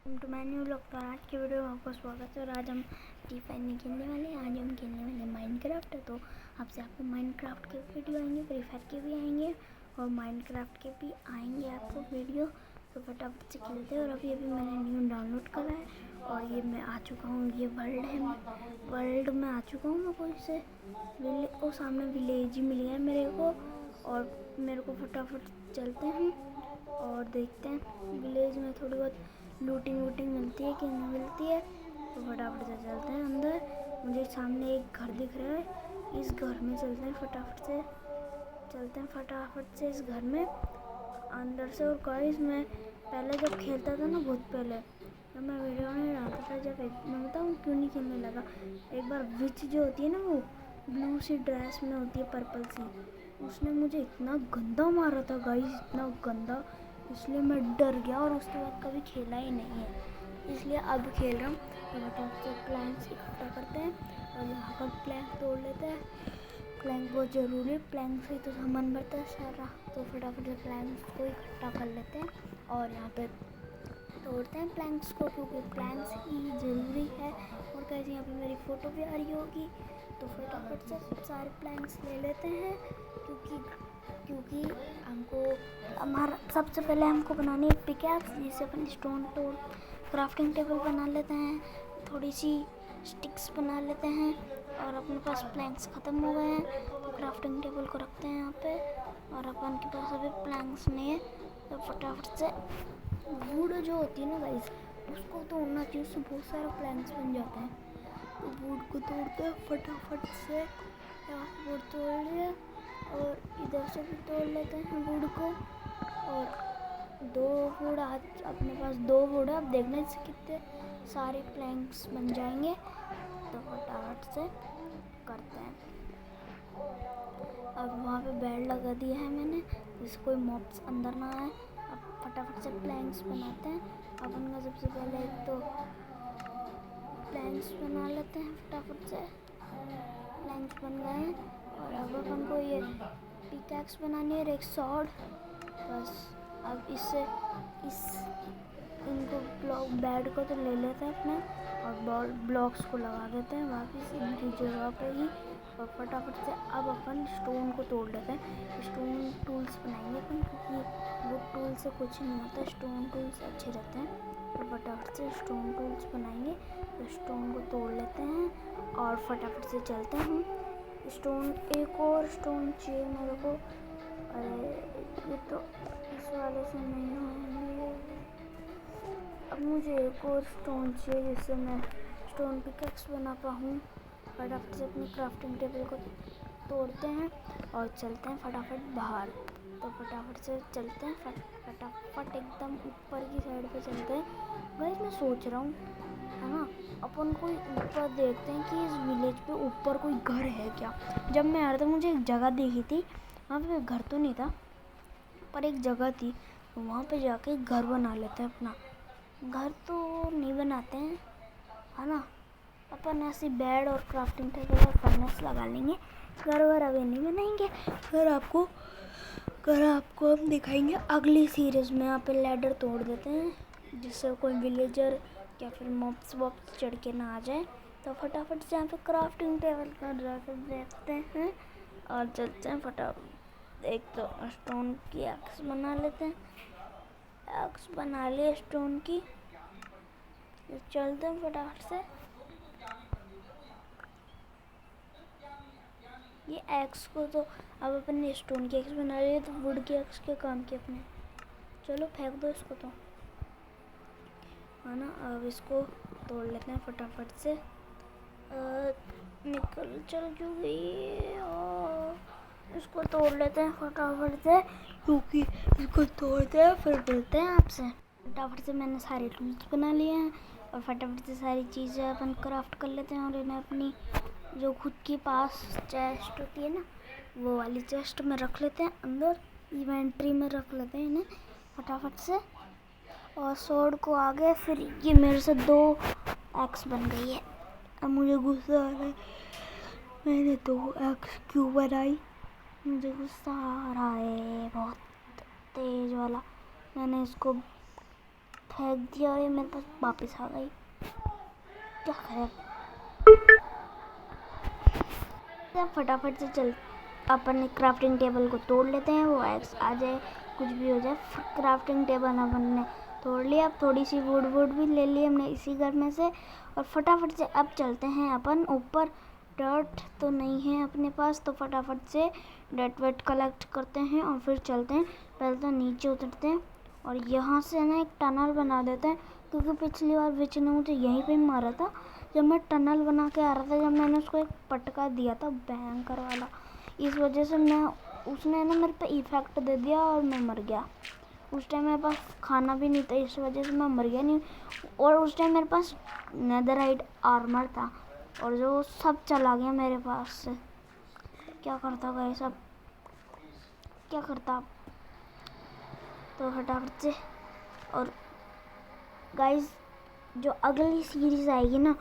To my new vlog. तो आज की वीडियो में आपको स्वागत है। और आज हम T5 में खेलने वाले हैं। आज हम खेलने वाले माइनक्राफ्ट। तो आपसे आपको माइनक्राफ्ट के वीडियो आएंगे, फ्री फायर के भी आएंगे और माइनक्राफ्ट के भी आएंगे आपको वीडियो। तो फटाफट से खेलते हैं। और अभी मैंने न्यू डाउनलोड करा है और ये मैं आ चुका हूँ। ये वर्ल्ड है, वर्ल्ड में आ चुका हूँ मैं। कोई से वो सामने विलेज ही मिल गया मेरे को और मेरे को फटाफट चलते हैं और देखते हैं विलेज में थोड़ी बहुत लूटिंग वूटिंग मिलती है कि नहीं मिलती है। तो फटाफट से चलते हैं अंदर। मुझे सामने एक घर दिख रहा है, इस घर में चलते हैं फटाफट से। चलते हैं फटाफट से इस घर में अंदर से। और गाइस मैं पहले जब खेलता था ना, बहुत पहले जब मैं वीडियो नहीं डालता था, जब मैं बताऊँ क्यों नहीं खेलने लगा। एक बार विच जो होती है ना, वो ब्लू सी ड्रेस में होती है, पर्पल सी, उसने मुझे इतना गंदा मारा था गाइस, इतना गंदा, इसलिए मैं डर गया और उसके बाद कभी खेला ही नहीं है। इसलिए अब खेल रहा हूँ। तो फटाफट से प्लैंक्स इकट्ठा करते हैं और यहाँ पर प्लैंक तोड़ लेते हैं। प्लैंक बहुत ज़रूरी है, प्लैंक से तो सामान बढ़ता है सारा। तो फटाफट से प्लैंक्स को इकट्ठा कर लेते हैं और यहाँ पे तोड़ते हैं प्लैंक्स को, क्योंकि प्लैंक्स ही ज़रूरी है। और कैसे यहाँ पे मेरी फ़ोटो भी आ रही होगी। तो फटाफट से सारे प्लैंक्स ले लेते हैं, क्योंकि हमको हमारा सबसे पहले हमको बनानी है पिकैक्स, जिससे अपन स्टोन तोड़ क्राफ्टिंग टेबल बना लेते हैं, थोड़ी सी स्टिक्स बना लेते हैं। और अपने पास प्लैंक्स ख़त्म हो गए हैं तो क्राफ्टिंग टेबल को रखते हैं यहाँ पे। और अपन के पास अभी प्लैंक्स नहीं है तो फटाफट से वुड जो होती है ना गाइस, उसको तोड़ना चाहिए, उससे बहुत सारे प्लैंक्स बन जाते हैं। तो वुड को तोड़ते हैं फटाफट से। यहाँ वुड तोड़ लिया और इधर से भी तोड़ लेते हैं वुड को। और दो वुड, आज अपने पास 2 वुड है। अब देखने से कितने सारे प्लैंक्स बन जाएंगे। तो फटाफट से करते हैं। अब वहाँ पे बेड लगा दिया है मैंने, जिससे कोई मॉब्स अंदर ना आए। अब फटाफट से प्लैंक्स बनाते हैं। अपन का सबसे पहले एक तो प्लैंक्स बना लेते हैं फटाफट से। प्लैंक्स बन गए हैं और अब अपन को ये पिकैक्स बनानी है और एक सॉर्ड। बस अब इनको बेड को तो ले लेते हैं अपने और ब्लॉक्स को लगा देते हैं वापस इनकी जगह पे ही। और फटाफट से अब अपन स्टोन को तोड़ लेते हैं। स्टोन टूल्स बनाएंगे अपन, क्योंकि वो टूल से कुछ नहीं होता, स्टोन टूल्स अच्छे रहते हैं। तो फटाफट से स्टोन टूल्स बनाएंगे। तो स्टोन को तोड़ लेते हैं और फटाफट से चलते हैं। स्टोन, एक और स्टोन चाहिए मेरे को। अरे ये तो इस वाले से नहीं होंगे। अब मुझे एक और स्टोन चाहिए जिससे मैं स्टोन पिकैक्स बना पाऊँ। फटाफट से अपनी क्राफ्टिंग टेबल को तोड़ते हैं और चलते हैं फटाफट बाहर। तो फटाफट से चलते हैं फटाफट एकदम ऊपर की साइड पे चलते हैं। गाइस मैं सोच रहा हूँ, है ना, अपन कोई ऊपर देखते हैं कि इस विलेज पे ऊपर कोई घर है क्या। जब मैं आ रहा था मुझे एक जगह देखी थी, वहाँ पे घर तो नहीं था पर एक जगह थी। तो वहाँ पे जाके घर बना लेते हैं अपना। घर तो नहीं बनाते हैं, है ना, अपन ऐसे बेड और क्राफ्टिंग टेबल और फर्नेस लगा लेंगे। घर वर अभी नहीं बनाएंगे। घर आपको हम दिखाएंगे अगली सीरीज़ में। यहाँ पे लैडर तोड़ देते हैं जिससे कोई विलेजर या फिर मॉब्स वॉब्स चढ़ के ना आ जाए। तो फटाफट से यहाँ पे क्राफ्टिंग टेबल कर जाकर देखते हैं और चलते हैं फटाफट। एक तो स्टोन की एक्स बना लेते हैं। एक्स बना लिए स्टोन की। चलते हैं फटाफट से। ये एक्स को तो अब अपन ने स्टोन की एक्स बना ली, तो वुड की एक्स के काम की अपने। चलो फेंक दो इसको तो, है ना। अब इसको तोड़ लेते हैं फटाफट से। निकल चल क्यों गई। और इसको तोड़ लेते हैं फटाफट से, क्योंकि इसको तोड़ते हैं फिर मिलते हैं आपसे। फटाफट से मैंने सारे टूल्स बना लिए हैं और फटाफट से सारी चीज़ें अपन क्राफ्ट कर लेते हैं। और इन्हें अपनी जो खुद की पास चेस्ट होती है ना, वो वाली चेस्ट में रख लेते हैं, अंदर इन्वेंट्री में रख लेते हैं इन्हें फटाफट से। और स्वॉर्ड को आगे, फिर ये मेरे से 2 एक्स बन गई है। अब मुझे गुस्सा आ रहा है, मैंने 2 एक्स क्यों बनाई। मुझे गुस्सा आ रहा है बहुत तेज वाला। मैंने इसको फेंक दिया और ये मेरे पास वापस आ गई। क्या करें, फटाफट से चल अपन क्राफ्टिंग टेबल को तोड़ लेते हैं। वो एक्स आ जाए कुछ भी हो जाए, क्राफ्टिंग टेबल अपन ने तोड़ लिया। अब थोड़ी सी वुड भी ले ली हमने इसी घर में से, और फटाफट से अब चलते हैं अपन ऊपर। डर्ट तो नहीं है अपने पास, तो फटाफट से डर्ट वेट कलेक्ट करते हैं और फिर चलते हैं। पहले तो नीचे उतरते हैं और यहाँ से ना एक टनल बना देते हैं, क्योंकि पिछली बार विच ने मुझे यहीं पे मारा था जब मैं टनल बना के आ रहा था, जब मैंने उसको एक पटका दिया था भयंकर वाला। इस वजह से उसने ना मेरे पे इफेक्ट दे दिया और मैं मर गया। उस टाइम मेरे पास खाना भी नहीं था, इस वजह से मैं मर गया नहीं। और उस टाइम मेरे पास नेदरराइट आर्मर था और जो सब चला गया मेरे पास से। क्या करता गाइस, सब क्या करता आप? तो फटाफट से, और गाइस जो अगली सीरीज आएगी ना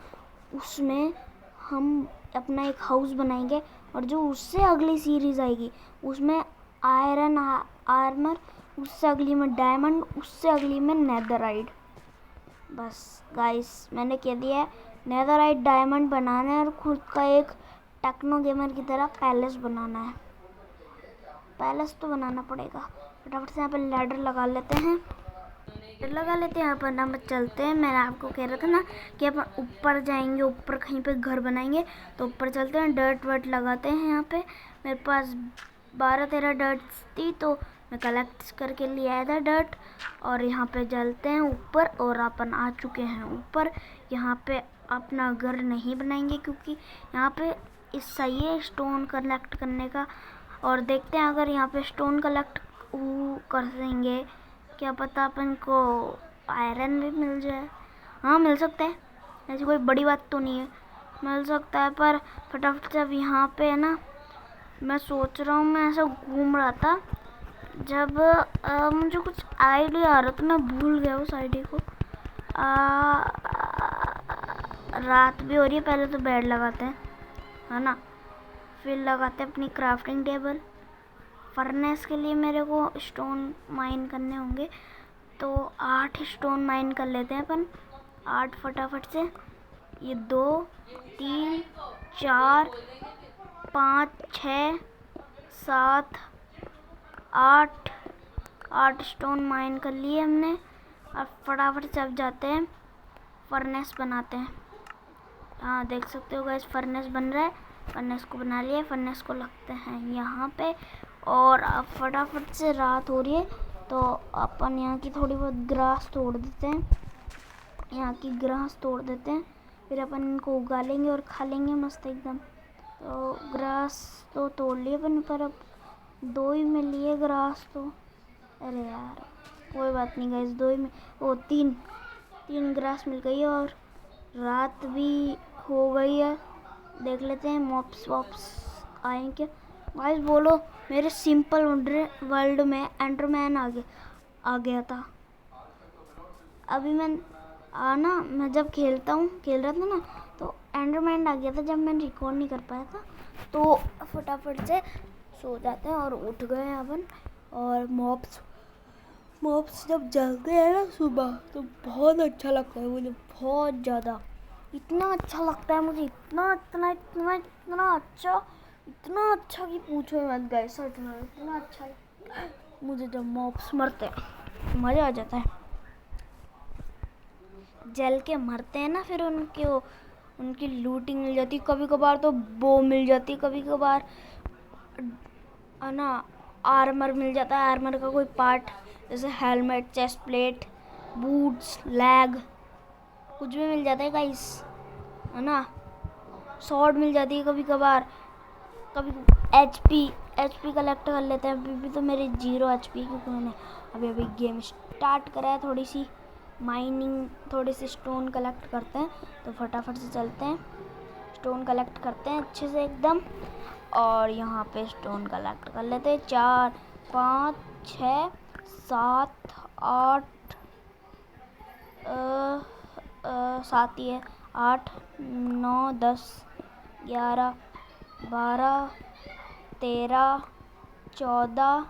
उसमें हम अपना एक हाउस बनाएंगे, और जो उससे अगली सीरीज आएगी उसमें आयरन आर्मर, उससे अगली में डायमंड, उससे अगली में नेदरराइट। बस गाइस मैंने कह दिया है, नेदरराइट डायमंड बनाना है और खुद का एक टेक्नो गेमर की तरह पैलेस बनाना है। पैलेस तो बनाना पड़ेगा। फटाफट से यहाँ पे लैडर लगा लेते हैं, अपन हम चलते हैं। मैंने आपको कह रहा था ना कि अपन ऊपर जाएंगे, ऊपर कहीं पे घर बनाएंगे, तो ऊपर चलते हैं। डर्ट वर्ट लगाते हैं यहाँ पे। मेरे पास 12-13 डर्ट थी, तो मैं कलेक्ट करके ले आया था डर्ट, और यहाँ पे चलते हैं ऊपर। और अपन आ चुके हैं ऊपर। यहाँ पे अपना घर नहीं बनाएंगे क्योंकि यहाँ पे इस सही है स्टोन कलेक्ट करने का, और देखते हैं अगर यहाँ पे स्टोन कलेक्ट कर देंगे, क्या पता अपन को आयरन भी मिल जाए। हाँ मिल सकता है, ऐसी कोई बड़ी बात तो नहीं है, मिल सकता है। पर फटाफट से अब यहाँ पे है ना, मैं सोच रहा हूँ, मैं ऐसा घूम रहा था जब मुझे कुछ आइडिया आ रहा था, मैं भूल गया उस आइडिया को। रात भी हो रही है, पहले तो बेड लगाते हैं है ना, फिर लगाते हैं अपनी क्राफ्टिंग टेबल। फर्नेस के लिए मेरे को स्टोन माइन करने होंगे, तो 8 स्टोन माइन कर लेते हैं अपन। 8 फटाफट से, ये 2 3 4 5 6 7 8 स्टोन माइन कर लिए हमने। अब फटाफट से अब जाते हैं फर्नेस बनाते हैं। हाँ देख सकते हो गाइस, फर्नेस बन रहा है। फर्नेस को बना लिया, फर्नेस को लगते हैं यहाँ पे। और अब फटाफट से रात हो रही है, तो अपन यहाँ की थोड़ी बहुत ग्रास तोड़ देते हैं। यहाँ की ग्रास तोड़ देते हैं, फिर अपन इनको उगा लेंगे और खा लेंगे मस्त एकदम। तो ग्रास तो तोड़ लिए अपन, पर अब 2 ही मिल लिए ग्रास तो। अरे यार कोई बात नहीं गाइस, 2 ही में वो 3 ग्रास मिल गई, और रात भी हो गई है। देख लेते हैं मॉब्स वॉब्स आए क्या। गाइस बोलो, मेरे सिंपल वर्ल्ड में एंडरमैन आ गया था। अभी मैं जब खेल रहा था ना, तो एंडरमैन आ गया था जब मैं रिकॉर्ड नहीं कर पाया था। तो फटाफट से सो जाते हैं और उठ गए हैं अपन। और मॉब्स जब जलते हैं ना सुबह, तो बहुत अच्छा लगता है मुझे, बहुत ज़्यादा। इतना अच्छा लगता है मुझे, इतना अच्छा कि पूछो मत गाइस, सच में इतना अच्छा मुझे जब मॉब्स मरते हैं, मज़ा आ जाता है। जल के मरते हैं ना, फिर उनकी लूटिंग मिल जाती, कभी कभार तो बो मिल जाती, कभी कभार है ना आर्मर मिल जाता है। आर्मर का कोई पार्ट, जैसे helmet, chest plate, boots, lag, कुछ भी मिल जाता है गाइस, है ना। स्वॉर्ड मिल जाती है कभी कभार, कभी एचपी कलेक्ट कर लेते हैं। अभी भी तो मेरी 0 एचपी, क्योंकि मैंने अभी गेम स्टार्ट करा है। थोड़ी सी माइनिंग, थोड़ी सी स्टोन कलेक्ट करते हैं, तो फटाफट से चलते हैं, स्टोन कलेक्ट करते हैं अच्छे से एकदम। और यहाँ पे स्टोन कलेक्ट कर लेते हैं। 4 5 6 7 8 7 ही है, 8 9 10 11 12 13 14,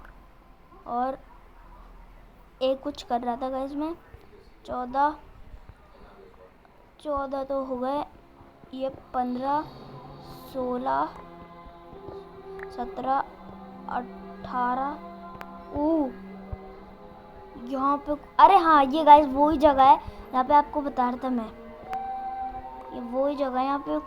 और एक कुछ कर रहा था गाइस मैं, 14 14 तो हो गए, ये 15 16 17 18। यहाँ पे अरे हाँ, ये गाइस वही जगह है यहाँ पे आपको बता रहा था मैं। ये वही जगह है, यहाँ पे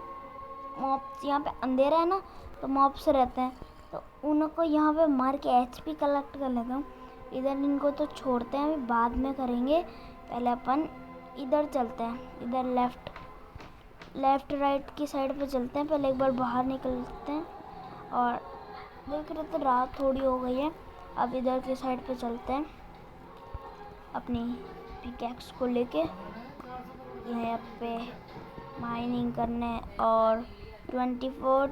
मॉब्स, यहाँ पे अंधेरा है ना तो मॉब्स रहते हैं, तो उनको यहाँ पे मार के एचपी कलेक्ट कर लेता हूँ। इधर इनको तो छोड़ते हैं, अभी बाद में करेंगे। पहले अपन इधर चलते हैं, इधर लेफ्ट राइट की साइड पे चलते हैं। पहले एक बार बाहर निकलते हैं और देख रहे थे रात थोड़ी हो गई है। अब इधर की साइड पे चलते हैं अपनी पिकैक्स को लेके, यहाँ पे माइनिंग करने। और 24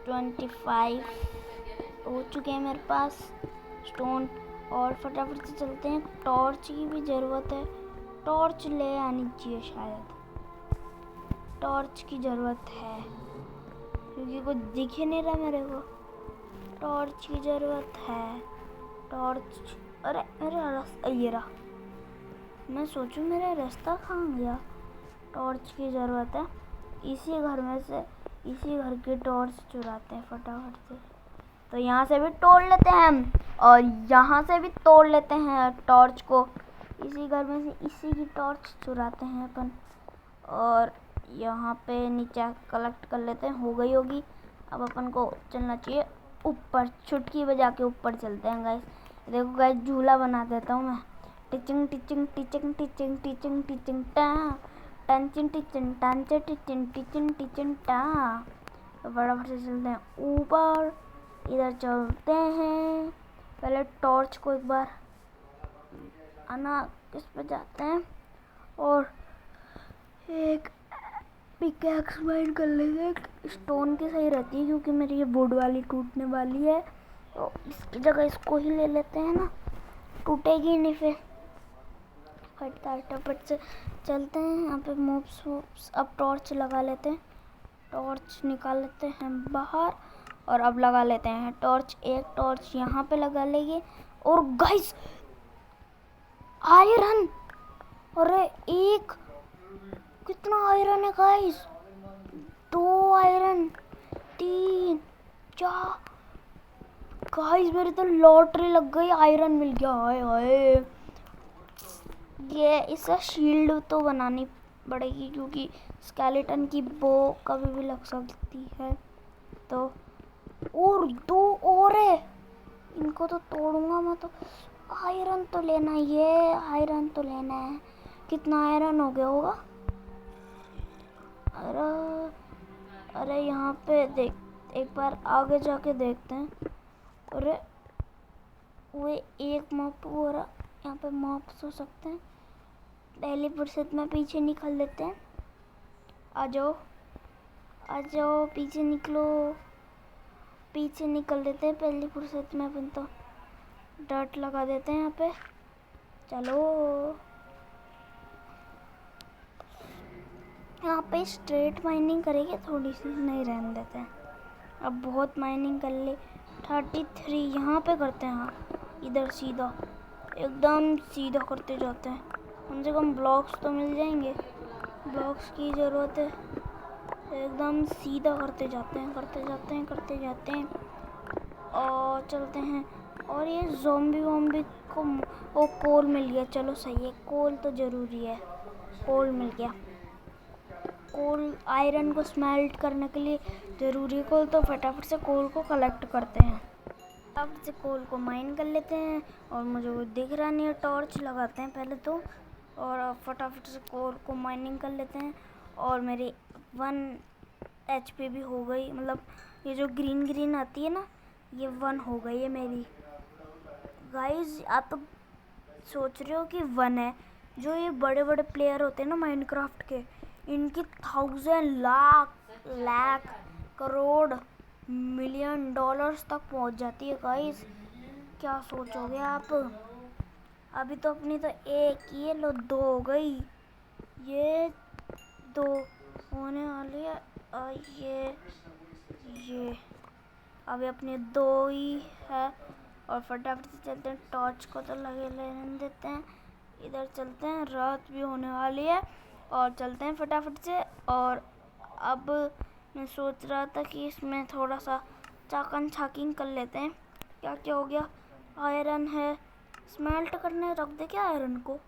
25 हो चुके हैं मेरे पास स्टोन। और फटाफट से चलते हैं, टॉर्च की भी ज़रूरत है, टॉर्च ले आनी चाहिए, शायद टॉर्च की ज़रूरत है क्योंकि कुछ दिख ही नहीं रहा मेरे को। टॉर्च की ज़रूरत है, टॉर्च। अरे मेरा रास्ता ये रहा, मैं सोचूं मेरा रास्ता कहाँ गया। टॉर्च की ज़रूरत है, इसी घर में से, इसी घर की टॉर्च चुराते हैं फटाफट से। तो यहाँ से भी तोड़ लेते हैं हम, और यहाँ से भी तोड़ लेते हैं टॉर्च को। इसी घर में से इसी की टॉर्च चुराते हैं अपन, और यहाँ पे नीचे कलेक्ट कर लेते हैं। हो गई होगी, अब अपन को चलना चाहिए ऊपर, छुटकी बजा के ऊपर चलते हैं गाइस। देखो गाइस, झूला बना देता हूँ मैं। Teaching teaching teaching teaching teaching teaching टा, टंचिंग टिचिंग टांचे टिचिंग टिचिंग टिचिंग टा। तो फटाफट से चलते हैं ऊपर, इधर चलते हैं। पहले टॉर्च को एक बार आना किस पे जाते हैं, और एक पिकैक्स माइंड कर लेंगे। स्टोन की सही रहती है क्योंकि मेरी ये वुड वाली टूटने वाली है, तो इसकी जगह इसको ही ले लेते हैं ना, टूटेगी नहीं फिर। फटाफट से चलते हैं, यहाँ पे मॉब्स। अब टॉर्च लगा लेते हैं, टॉर्च निकाल लेते हैं बाहर, और अब लगा लेते हैं टॉर्च। एक टॉर्च यहाँ पे लगा लेंगे। और गाइस आयरन, अरे एक, कितना आयरन है गाइस, 2 आयरन, 3 4। गाइस मेरी तो लॉटरी लग गई, आयरन मिल गया। हाय हाय, ये इससे शील्ड तो बनानी पड़ेगी क्योंकि स्केलेटन की बो कभी भी लग सकती है। तो और 2 और है, इनको तो तोड़ूंगा मैं। तो आयरन तो लेना है, ये आयरन तो लेना है। कितना आयरन हो गया होगा? अरे यहाँ पे देख, एक बार आगे जाके देखते हैं। अरे वो एक मॉप हो रहा, यहाँ पे मॉप्स हो सकते हैं। पहली फुर्सत में पीछे निकल लेते हैं। आ जाओ आ जाओ, पीछे निकलो, पीछे निकल देते हैं पहली फुर्सत में। अपन तो डर्ट लगा देते हैं यहाँ पे। चलो यहाँ पे स्ट्रेट माइनिंग करेंगे, थोड़ी सी नहीं रहने देते हैं। अब बहुत माइनिंग कर ले। 33 यहाँ पे करते हैं। हाँ, इधर सीधा, एकदम सीधा करते जाते हैं। कम से कम ब्लॉक्स तो मिल जाएंगे, ब्लॉक्स की ज़रूरत है। एकदम सीधा करते जाते हैं, करते जाते हैं, करते जाते हैं, और चलते हैं। और ये ज़ॉम्बी को वो कोल मिल गया, चलो सही है, कोल तो ज़रूरी है। कोल मिल गया, कोल आयरन को स्मेल्ट करने के लिए ज़रूरी है कोल। तो फटाफट से कोल को कलेक्ट करते हैं, फटाफट से कोल को माइन कर लेते हैं। और मुझे वो दिख रहा नहीं है, टॉर्च लगाते हैं पहले तो, और फटाफट से कोल को माइनिंग कर लेते हैं। और मेरी 1 HP भी हो गई, मतलब ये जो ग्रीन आती है ना, ये 1 हो गई है मेरी। गाइस आप तो सोच रहे हो कि 1 है, जो ये बड़े बड़े प्लेयर होते हैं ना माइनक्राफ्ट के, इनकी 1000 लाख करोड़ मिलियन डॉलर्स तक पहुंच जाती है गाइस। क्या सोचोगे आप? अभी तो अपनी तो एक, ये लो 2 हो गई, ये 2 होने वाली है, और ये अभी अपने 2 ही है। और फटाफट से चलते हैं, टॉर्च को तो लगे लेने देते हैं। इधर चलते हैं, रात भी होने वाली है और चलते हैं फटाफट से। और अब मैं सोच रहा था कि इसमें थोड़ा सा चाकन छाकिंग कर लेते हैं। क्या क्या हो गया, आयरन है, स्मेल्ट करने रख दे क्या आयरन को,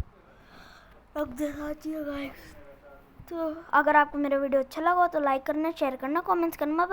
रख दे गाइस। तो अगर आपको मेरा वीडियो अच्छा लगा तो लाइक करना, शेयर करना, कमेंट्स करना।